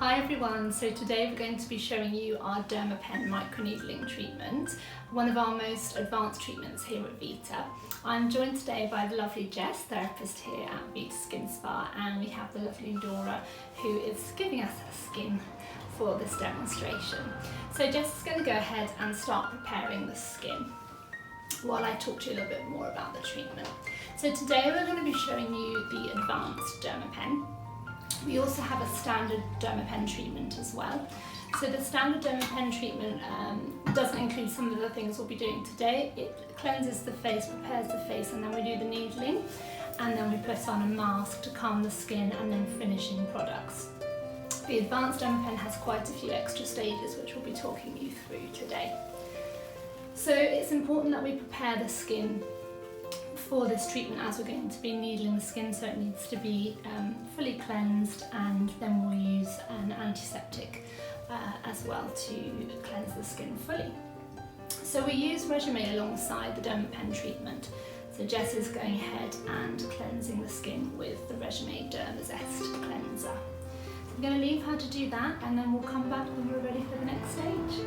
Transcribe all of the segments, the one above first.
Hi everyone, so today we're going to be showing you our Dermapen Microneedling treatment, one of our most advanced treatments here at Vita. I'm joined today by the lovely Jess, therapist here at Vita Skin Spa, and we have the lovely Dora who is giving us her skin for this demonstration. So Jess is going to go ahead and start preparing the skin while I talk to you a little bit more about the treatment. So today we're going to be showing you the advanced Dermapen. We also have a standard Dermapen treatment as well. So the standard Dermapen treatment doesn't include some of the things we'll be doing today. It cleanses the face, prepares the face, and then we do the needling, and then we put on a mask to calm the skin, and then finishing products. The advanced Dermapen has quite a few extra stages which we'll be talking you through today. So it's important that we prepare the skin for this treatment as we're going to be needling the skin, so it needs to be fully cleansed, and then we'll use an antiseptic as well to cleanse the skin fully. So we use Resume alongside the Dermapen treatment. So Jess is going ahead and cleansing the skin with the Resume Dermazest cleanser. So I'm going to leave her to do that, and then we'll come back when we're ready for the next stage.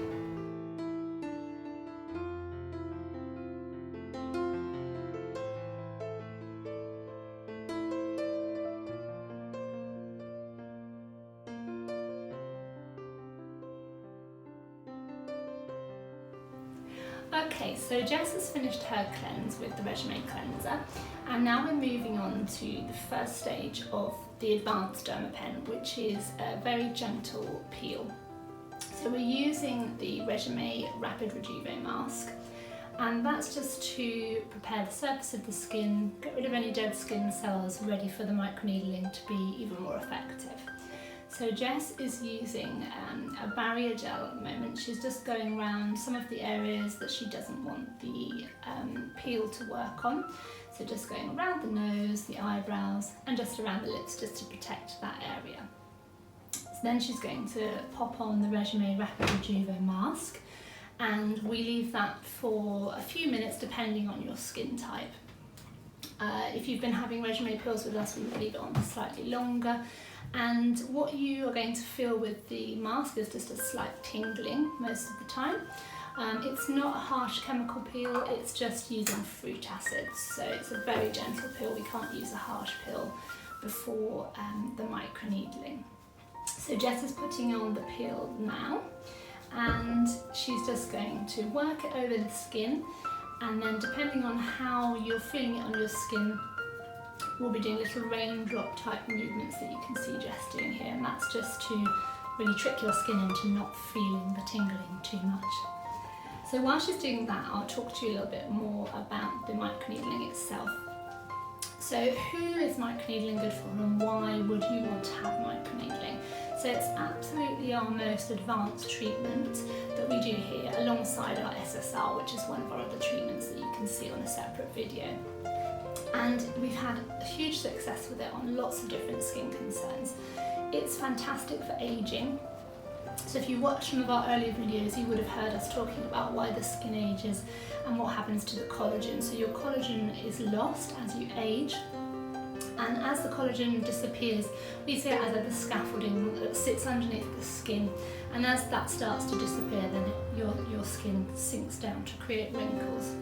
Okay, so Jess has finished her cleanse with the Resume cleanser, and now we're moving on to the first stage of the advanced Dermapen, which is a very gentle peel. So we're using the Resume Rapid Rejuve mask, and that's just to prepare the surface of the skin, get rid of any dead skin cells, ready for the microneedling to be even more effective. So Jess is using a barrier gel at the moment. She's just going around some of the areas that she doesn't want the peel to work on. So just going around the nose, the eyebrows, and just around the lips, just to protect that area. So then she's going to pop on the Resume Rapid Rejuve mask, and we leave that for a few minutes depending on your skin type. If you've been having Resume peels with us, we would leave it on for slightly longer. And what you are going to feel with the mask is just a slight tingling most of the time. It's not a harsh chemical peel, it's just using fruit acids. So it's a very gentle peel. We can't use a harsh peel before the microneedling. So Jess is putting on the peel now, and she's just going to work it over the skin, and then depending on how you're feeling it on your skin, we'll be doing little raindrop type movements that you can see Jess doing here, and that's just to really trick your skin into not feeling the tingling too much. So while she's doing that, I'll talk to you a little bit more about the microneedling itself. So who is microneedling good for, and why would you want to have microneedling? So it's absolutely our most advanced treatment that we do here, alongside our SSR, which is one of our other treatments that you can see on a separate video. And we've had a huge success with it on lots of different skin concerns. It's fantastic for aging. So if you watched some of our earlier videos, you would have heard us talking about why the skin ages and what happens to the collagen. So your collagen is lost as you age, and as the collagen disappears, we see it as the scaffolding that sits underneath the skin, and as that starts to disappear, then your skin sinks down to create wrinkles.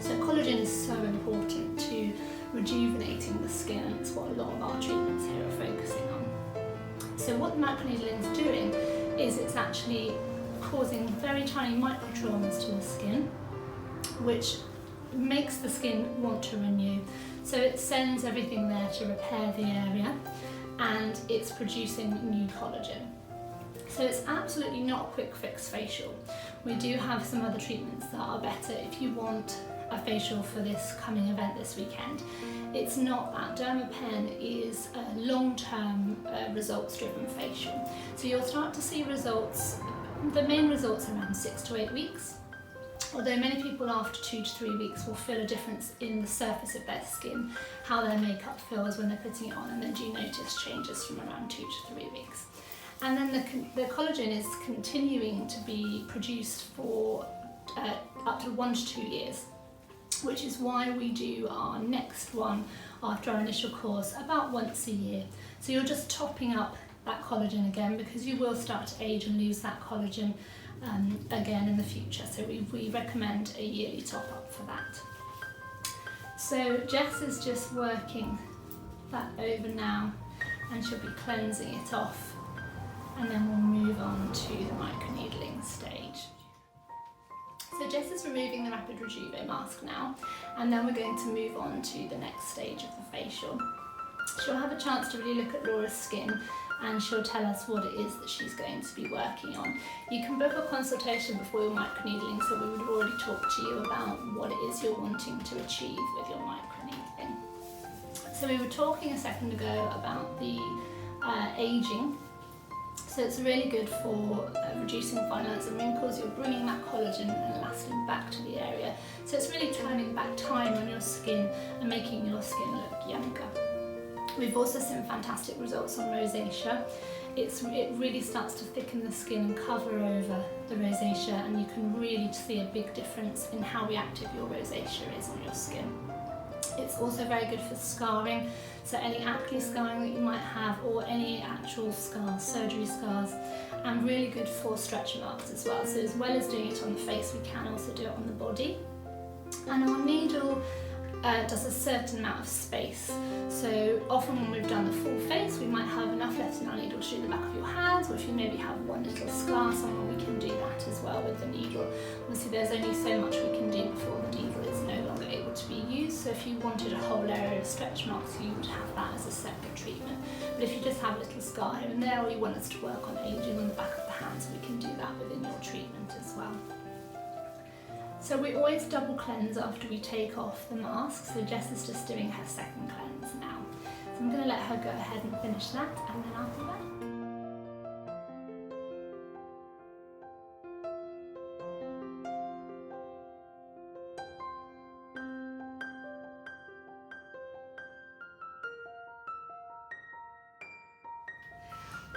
So collagen is so important to rejuvenating the skin, and it's what a lot of our treatments here are focusing on. So what the microneedling is doing is it's actually causing very tiny microtraumas to the skin, which makes the skin want to renew. So it sends everything there to repair the area, and it's producing new collagen. So it's absolutely not a quick fix facial. We do have some other treatments that are better if you want a facial for this coming event this weekend. It's not that. Dermapen is a long-term results-driven facial. So you'll start to see results, the main results around 6 to 8 weeks. Although many people after 2 to 3 weeks will feel a difference in the surface of their skin, how their makeup feels when they're putting it on, and then do notice changes from around 2 to 3 weeks. And then the collagen is continuing to be produced for up to 1 to 2 years, which is why we do our next one after our initial course about once a year. So you're just topping up that collagen again, because you will start to age and lose that collagen again in the future. So we recommend a yearly top up for that. So Jess is just working that over now, and she'll be cleansing it off, and then we'll move on to the microneedling stage. So Jess is removing the Rapid Rejuve mask now, and then we're going to move on to the next stage of the facial. She'll have a chance to really look at Laura's skin, and she'll tell us what it is that she's going to be working on. You can book a consultation before your microneedling, so we would have already talked to you about what it is you're wanting to achieve with your microneedling. So we were talking a second ago about the aging. So it's really good for reducing fine lines and wrinkles. You're bringing that collagen and elastin back to the area. So it's really turning back time on your skin and making your skin look younger. We've also seen fantastic results on rosacea. It really starts to thicken the skin and cover over the rosacea, and you can really see a big difference in how reactive your rosacea is on your skin. It's also very good for scarring, so any acne scarring that you might have, or any actual scars, surgery scars, and really good for stretch marks as well. So as well as doing it on the face, we can also do it on the body. And our needle does a certain amount of space. So often when we've done the full face, we might have enough left in our needle to do the back of your hands, or if you maybe have one little scar somewhere, we can do that as well with the needle. Obviously there's only so much we can do before the needle is no longer able to be used, so if you wanted a whole area of stretch marks, you would have that as a separate treatment. But if you just have a little scar here and there, or you want us to work on aging on the back of the hands, we can do that within your treatment as well. So we always double cleanse after we take off the mask, so Jess is just doing her second cleanse now. So I'm going to let her go ahead and finish that, and then I'll be back.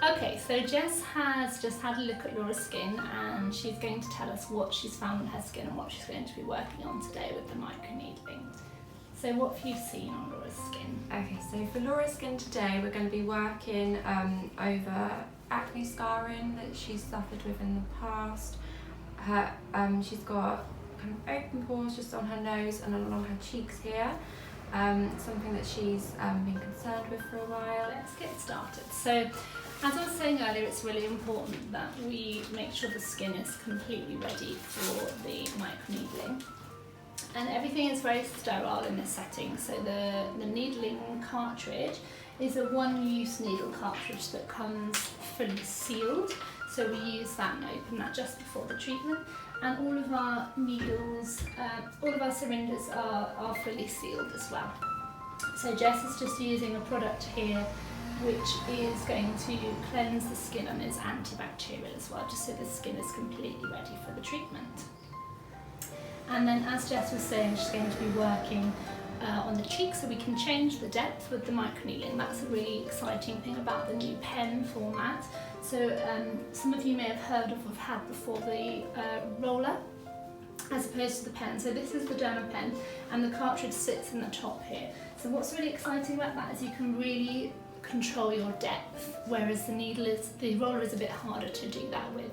Okay, so Jess has just had a look at Laura's skin, and she's going to tell us what she's found on her skin and what she's going to be working on today with the microneedling. So what have you seen on Laura's skin? Okay, so for Laura's skin today, we're going to be working over acne scarring that she's suffered with in the past. She's got kind of open pores just on her nose and along her cheeks here. Something that she's been concerned with for a while. Let's get started. So, as I was saying earlier, it's really important that we make sure the skin is completely ready for the microneedling. And everything is very sterile in this setting. So the needling cartridge is a one-use needle cartridge that comes fully sealed. So we use that and open that just before the treatment. And all of our needles, all of our syringes are fully sealed as well. So Jess is just using a product here which is going to cleanse the skin and is antibacterial as well, just so the skin is completely ready for the treatment. And then, as Jess was saying, she's going to be working on the cheeks, so we can change the depth with the microneedling. That's a really exciting thing about the new pen format. So some of you may have heard of or had before the roller as opposed to the pen. So this is the Dermapen, and the cartridge sits in the top here. So what's really exciting about that is you can really control your depth, whereas the roller is a bit harder to do that with.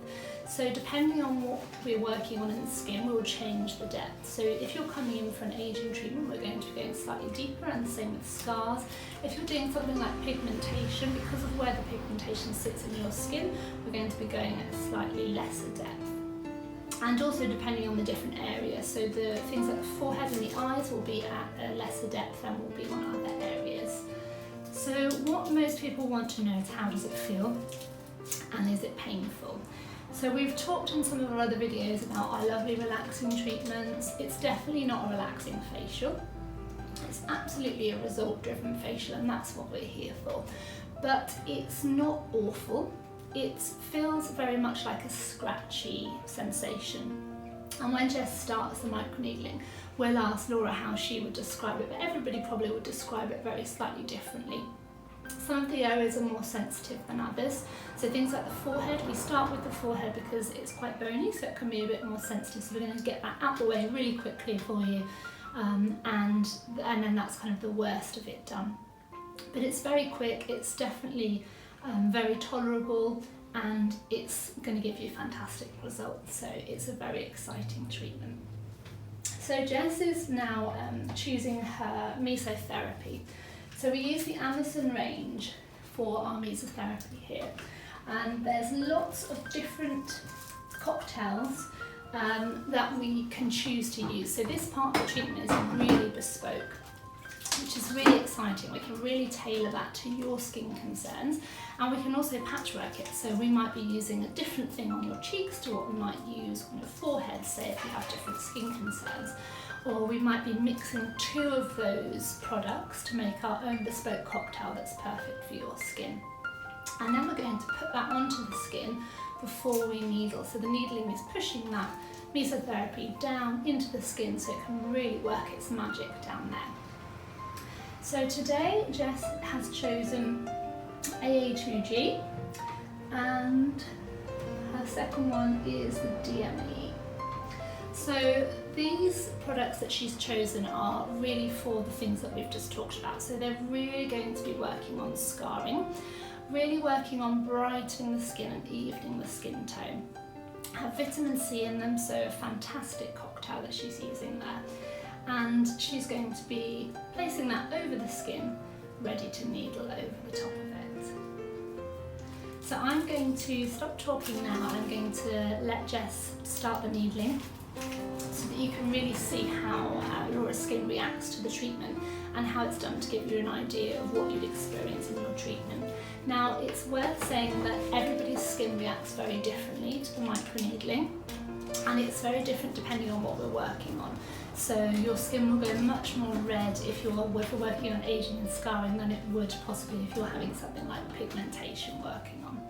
So depending on what we're working on in the skin, we'll change the depth. So if you're coming in for an aging treatment, we're going to be going slightly deeper, and the same with scars. If you're doing something like pigmentation, because of where the pigmentation sits in your skin, we're going to be going at a slightly lesser depth. And also depending on the different areas, so the things like the forehead and the eyes will be at a lesser depth than will be on other areas. So what most people want to know is, how does it feel and is it painful? So we've talked in some of our other videos about our lovely relaxing treatments. It's definitely not a relaxing facial. It's absolutely a result-driven facial, and that's what we're here for. But it's not awful. It feels very much like a scratchy sensation. And when Jess starts the microneedling, we'll ask Laura how she would describe it, but everybody probably would describe it very slightly differently. Some of the areas are more sensitive than others. So things like the forehead, we start with the forehead because it's quite bony, so it can be a bit more sensitive. So we're going to get that out the way really quickly for you. And then that's kind of the worst of it done. But it's very quick. It's definitely very tolerable, and it's going to give you fantastic results. So it's a very exciting treatment. So Jess is now choosing her Mesotherapy. So we use the Amazon range for our Mesotherapy here, and there's lots of different cocktails that we can choose to use. So this part of the treatment is really bespoke, which is really exciting. We can really tailor that to your skin concerns, and we can also patchwork it. So we might be using a different thing on your cheeks to what we might use on your forehead, say if you have different skin concerns. Or we might be mixing 2 of those products to make our own bespoke cocktail that's perfect for your skin. And then we're going to put that onto the skin before we needle. So the needling is pushing that Mesotherapy down into the skin so it can really work its magic down there. So today Jess has chosen AA2G, and her second one is the DME. So these products that she's chosen are really for the things that we've just talked about. So they're really going to be working on scarring, really working on brightening the skin and evening the skin tone. Have vitamin C in them, so a fantastic cocktail that she's using there. And she's going to be placing that over the skin, ready to needle over the top of it. So I'm going to stop talking now, and I'm going to let Jess start the needling so that you can really see how your skin reacts to the treatment and how it's done to give you an idea of what you'd experience in your treatment. Now, it's worth saying that everybody's skin reacts very differently to the microneedling, and it's very different depending on what we're working on. So your skin will go much more red if you're working on aging and scarring than it would possibly if you're having something like pigmentation working on.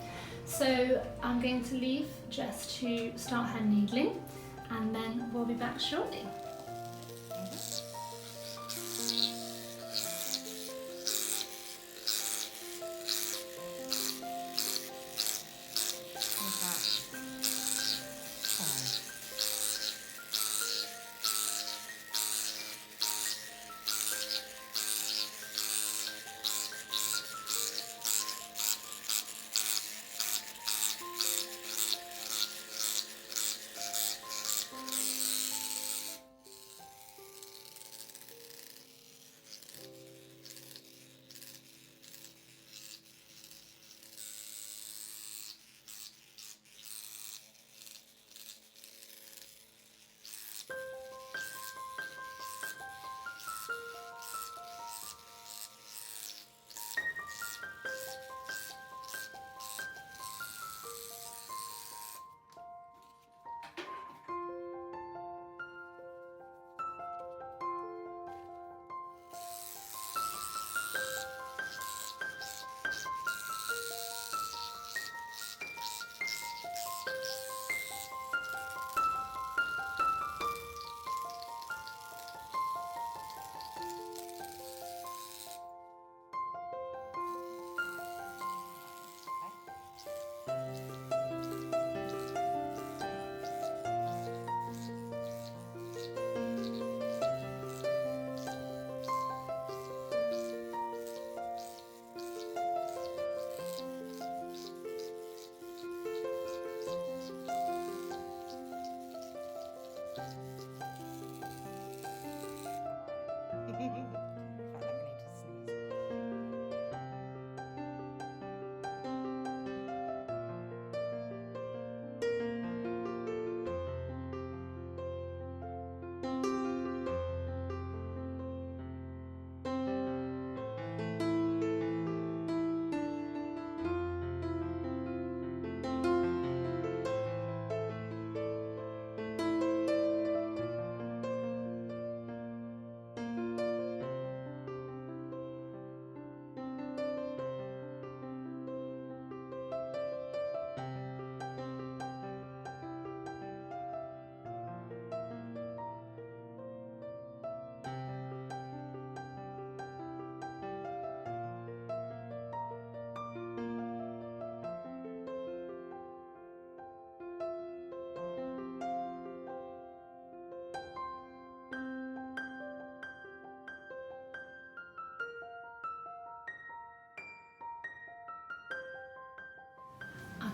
So I'm going to leave Jess to start her needling, and then we'll be back shortly.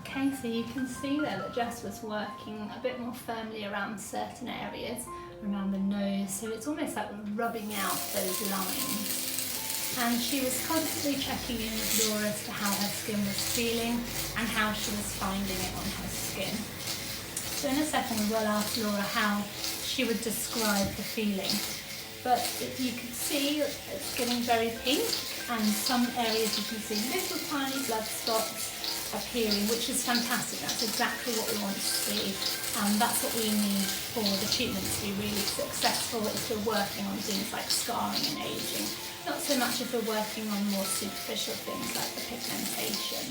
Okay, so you can see there that Jess was working a bit more firmly around certain areas, around the nose, so it's almost like rubbing out those lines. And she was constantly checking in with Laura as to how her skin was feeling and how she was finding it on her skin. So in a second we will ask Laura how she would describe the feeling. But if you can see, it's getting very pink, and some areas you can see little tiny blood spots appearing, which is fantastic. That's exactly what we want to see, and that's what we need for the treatment to be really successful if we're working on things like scarring and aging. Not so much if we're working on more superficial things like the pigmentation.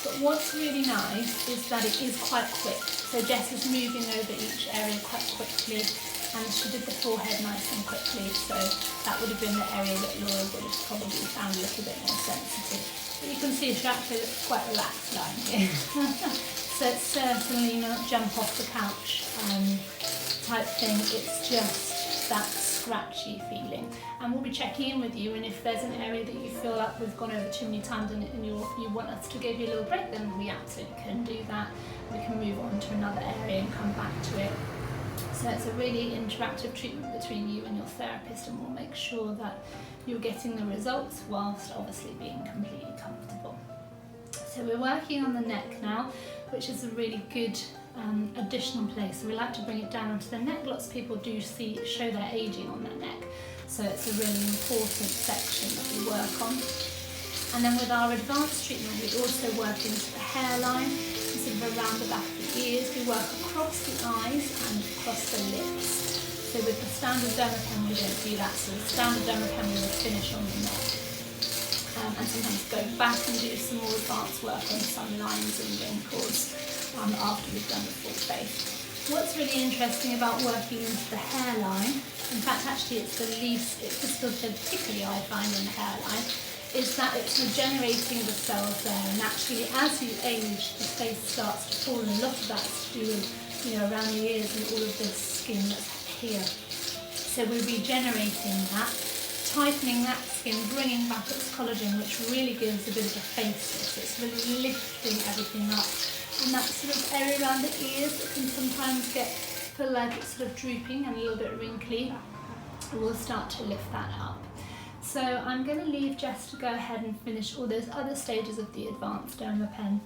But what's really nice is that it is quite quick. So Jess is moving over each area quite quickly, and she did the forehead nice and quickly, so that would have been the area that Laura would have probably found a little bit more sensitive. But you can see she actually looks quite relaxed lying here. So it's certainly not jump off the couch type thing, it's just that scratchy feeling. And we'll be checking in with you, and if there's an area that you feel like we've gone over too many times and you want us to give you a little break, then we absolutely can do that. We can move on to another area and come back to it. So it's a really interactive treatment between you and your therapist, and we'll make sure that you're getting the results whilst obviously being completely comfortable. So we're working on the neck now, which is a really good additional place. So we like to bring it down onto the neck. Lots of people do show their aging on their neck, so it's a really important section that we work on. And then with our advanced treatment, we also work into the hairline, sort of around the back of the ears. We work across the eyes and across the lips. So with the standard Dermapen, we don't do that. So the standard Dermapen, we will finish on the neck. And sometimes go back and do some more advanced work on some lines and wrinkles after we've done the full face. What's really interesting about working into the hairline, in fact actually it's the sort of particularly I find in the hairline, is that it's regenerating the cells there, and actually as you age the face starts to fall, and a lot of that's to do with, around the ears and all of this skin that's here. So we're regenerating that, tightening that skin, bringing back its collagen, which really gives a bit of a facelift. It's really lifting everything up. And that sort of area around the ears that can sometimes feel like it's sort of drooping and a little bit wrinkly, we'll start to lift that up. So I'm going to leave Jess to go ahead and finish all those other stages of the advanced Dermapen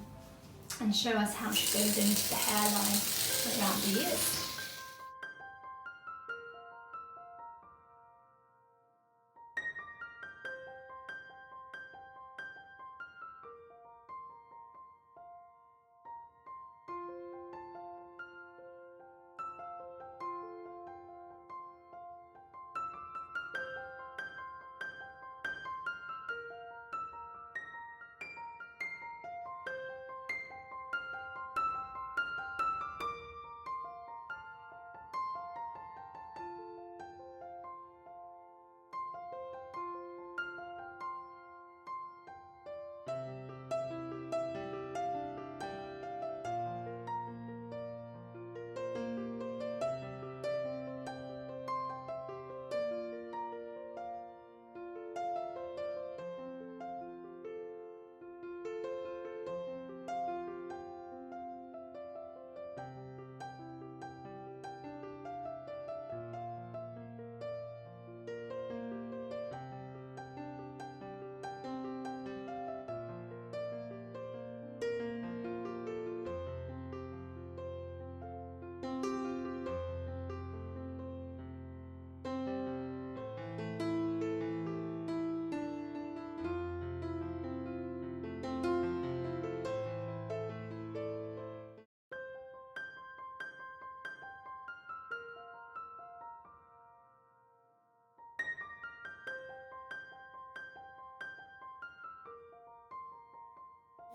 and show us how she goes into the hairline around the ears.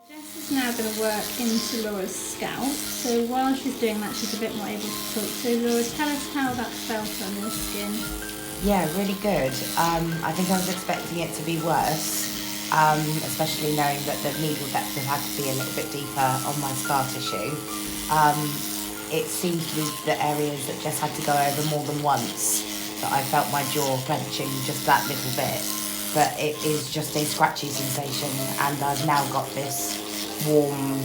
Jess is now going to work into Laura's scalp, so while she's doing that she's a bit more able to talk. So Laura, tell us how that felt on your skin. Yeah, really good. I think I was expecting it to be worse, especially knowing that the needle depth had to be a little bit deeper on my scar tissue. It seemed to be the areas that Jess had to go over more than once that I felt my jaw clenching just that little bit. But it is just a scratchy sensation, and I've now got this warm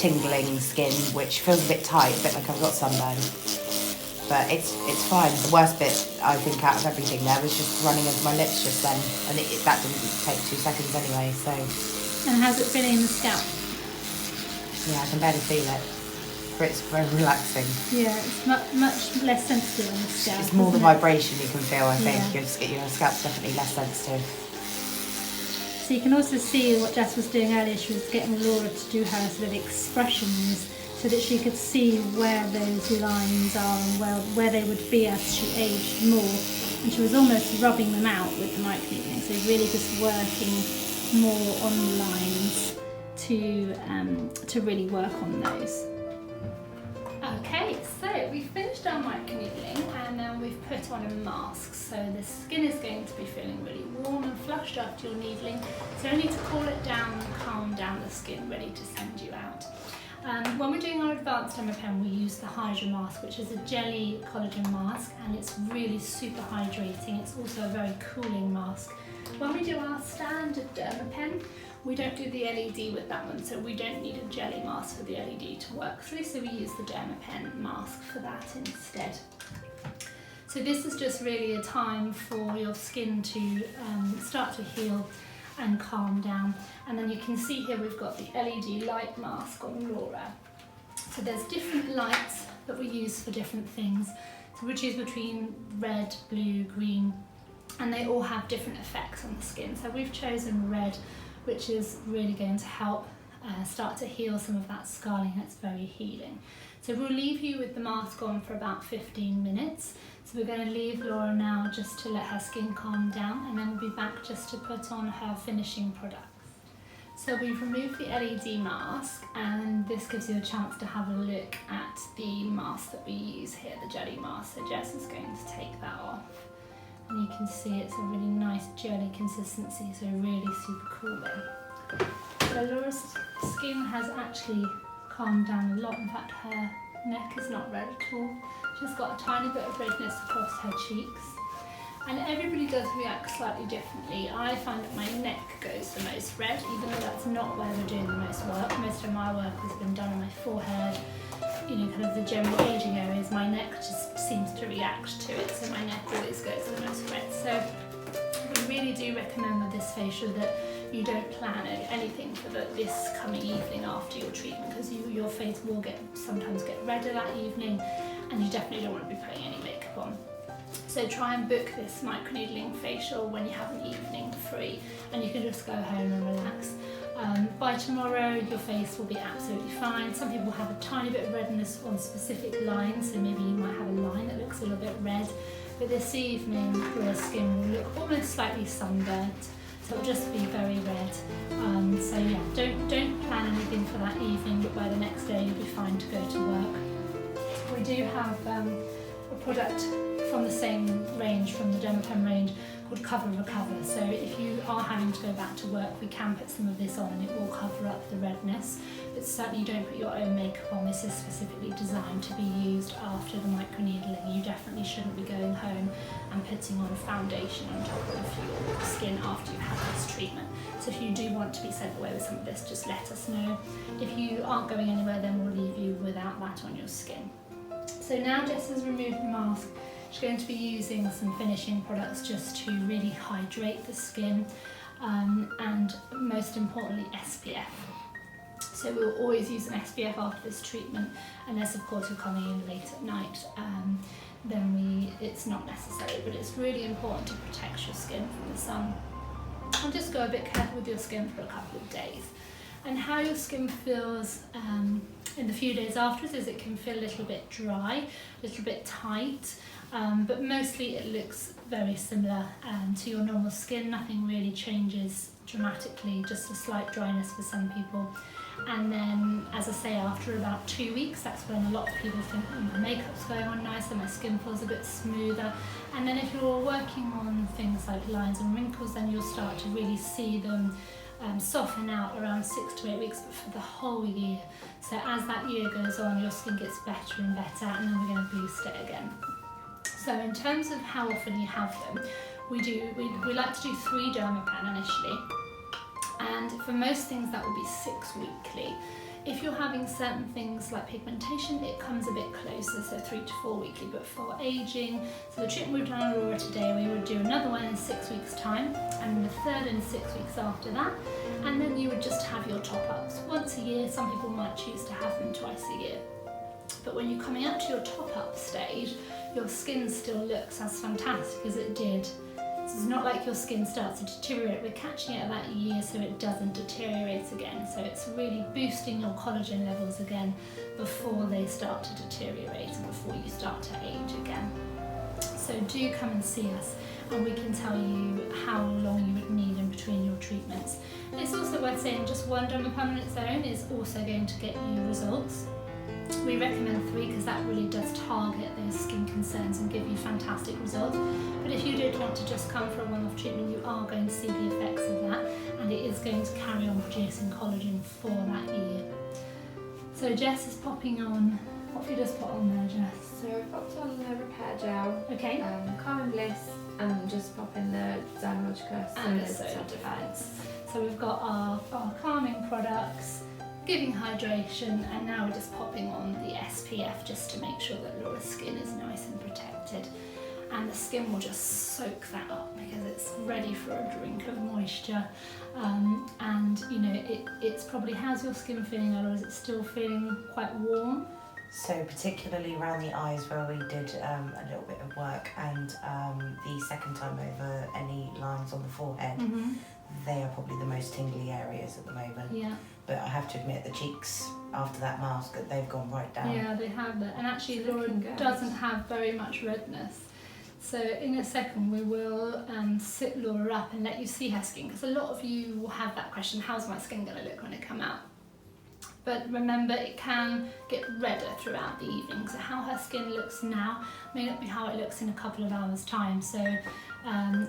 tingling skin, which feels a bit tight, a bit like I've got sunburn. But it's fine. The worst bit, I think, out of everything there was just running of my lips just then, and that didn't take 2 seconds anyway, so... And how's it feeling in the scalp? Yeah, I can barely feel it, but it's very relaxing. Yeah, it's much less sensitive on the scalp. It's more the isn't it? vibration you can feel, I think. Yeah. Your scalp's definitely less sensitive. So you can also see what Jess was doing earlier. She was getting Laura to do her sort of expressions so that she could see where those lines are and where they would be as she aged more. And she was almost rubbing them out with the microneedling, so really just working more on the lines to really work on those. Okay, so we've finished our microneedling and now we've put on a mask. So the skin is going to be feeling really warm and flushed after your needling. So you need to cool it down and calm down the skin, ready to send you out. When we're doing our advanced Dermapen, we use the Hydra mask, which is a jelly collagen mask, and it's really super hydrating. It's also a very cooling mask. When we do our standard Dermapen, we don't do the LED with that one, so we don't need a jelly mask for the LED to work through, so we use the Dermapen mask for that instead. So this is just really a time for your skin to start to heal and calm down. And then you can see here we've got the LED light mask on Laura. So there's different lights that we use for different things. So we choose between red, blue, green, and they all have different effects on the skin. So we've chosen red, which is really going to help start to heal some of that scarring. That's very healing. So we'll leave you with the mask on for about 15 minutes. So we're going to leave Laura now just to let her skin calm down, and then we'll be back just to put on her finishing products. So we've removed the LED mask, and this gives you a chance to have a look at the mask that we use here, the jelly mask. So Jess is going to take that off. And you can see it's a really nice jelly consistency, so really super cooling. So Laura's skin has actually calmed down a lot. In fact, her neck is not red at all. She's got a tiny bit of redness across her cheeks. And everybody does react slightly differently. I find that my neck goes the most red, even though that's not where we're doing the most work. Most of my work has been done on my forehead, you know, kind of the general aging areas. My neck just seems to react to it, so my neck always goes the most red. So we really do recommend with this facial that you don't plan anything for this coming evening after your treatment, because your face will sometimes get redder that evening, and you definitely don't want to be putting any makeup on. So try and book this microneedling facial when you have an evening free, and you can just go home and relax. By tomorrow your face will be absolutely fine. Some people have a tiny bit of redness on specific lines, so maybe you might have a line that looks a little bit red, but this evening your skin will look almost slightly sunburnt, so it'll just be very red. So yeah, don't plan anything for that evening, but by the next day you'll be fine to go to work. We do have a product from the same range, from the Dermapen range, called Cover Recover. So if you are having to go back to work, we can put some of this on and it will cover up the redness. But certainly don't put your own makeup on. This is specifically designed to be used after the microneedling. You definitely shouldn't be going home and putting on foundation on top of your skin after you've had this treatment. So if you do want to be sent away with some of this, just let us know. If you aren't going anywhere, then we'll leave you without that on your skin. So now Jess has removed the mask. She's going to be using some finishing products just to really hydrate the skin, and most importantly SPF. So we'll always use an SPF after this treatment, unless of course you're coming in late at night, then it's not necessary, but it's really important to protect your skin from the sun. And just go a bit careful with your skin for a couple of days. And how your skin feels in the few days afterwards is it can feel a little bit dry, a little bit tight, but mostly it looks very similar to your normal skin. Nothing really changes dramatically, just a slight dryness for some people. And then, as I say, after about 2 weeks, that's when a lot of people think, my makeup's going on nicer, my skin feels a bit smoother. And then if you're working on things like lines and wrinkles, then you'll start to really see them soften out around 6 to 8 weeks, but for the whole year. So as that year goes on, your skin gets better and better, and then we're going to boost it again. So in terms of how often you have them, we like to do 3 Dermapen initially, and for most things that will be 6 weekly. If you're having certain things like pigmentation, it comes a bit closer, so 3 to 4 weekly. But for ageing, so the treatment we've done on Laura today, we would do another one in 6 weeks' time, and the third in 6 weeks after that. And then you would just have your top-ups once a year. Some people might choose to have them twice a year. But when you're coming up to your top-up stage, your skin still looks as fantastic as it did. So it's not like your skin starts to deteriorate. We're catching it at that year so it doesn't deteriorate again. So it's really boosting your collagen levels again before they start to deteriorate and before you start to age again. So do come and see us, and we can tell you how long you would need in between your treatments. It's also worth saying just one Dermapen on its own is also going to get you results. We recommend 3 because that really does target those skin concerns and give you fantastic results. But if you did want to just come for a one-off treatment, you are going to see the effects of that, and it is going to carry on producing collagen for that year. So Jess is popping on, what have you just put on there, Jess? So I've popped on the repair gel, Okay. Calm and Bliss, and just pop in the Dermalogica And the Mesotherapy. So we've got our calming products, giving hydration, and now we're just popping on the SPF just to make sure that Laura's skin is nice and protected. And the skin will just soak that up because it's ready for a drink of moisture. And you know, it's probably, how's your skin feeling, or is it still feeling quite warm? So particularly around the eyes where we did a little bit of work, and the second time over any lines on the forehead, they are probably the most tingly areas at the moment. Yeah. But I have to admit the cheeks after that mask, they've gone right down. Yeah, they have that. And actually It's Laura looking good. doesn't have very much redness. So in a second we will sit Laura up and let you see her skin, because a lot of you will have that question, how's my skin going to look when it come out? But remember, it can get redder throughout the evening, so how her skin looks now may not be how it looks in a couple of hours' time. So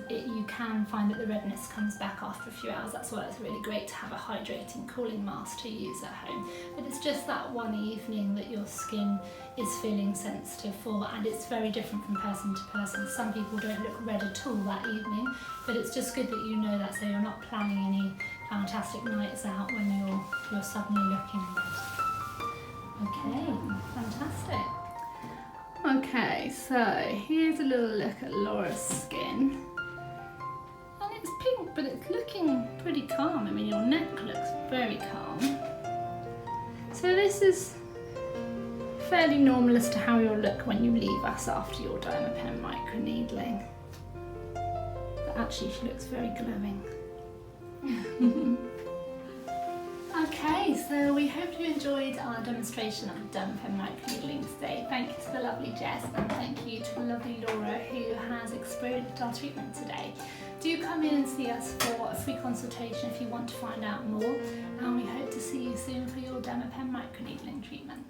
you can find that the redness comes back after a few hours. That's why it's really great to have a hydrating cooling mask to use at home. But it's just that one evening that your skin is feeling sensitive for, and it's very different from person to person. Some people don't look red at all that evening, but it's just good that you know that, so you're not planning any fantastic nights out when you're suddenly looking red. Okay, fantastic. Okay, so here's a little look at Laura's skin. And it's pink, but it's looking pretty calm. I mean, your neck looks very calm. So this is fairly normal as to how you'll look when you leave us after your Dermapen Microneedling. But actually, she looks very glowing. Okay, so we hope you enjoyed our demonstration of Dermapen Microneedling today. Thank you to the lovely Jess, and thank you to the lovely Laura who has experienced our treatment today. Do come in and see us for a free consultation if you want to find out more, and we hope to see you soon for your Dermapen Microneedling treatment.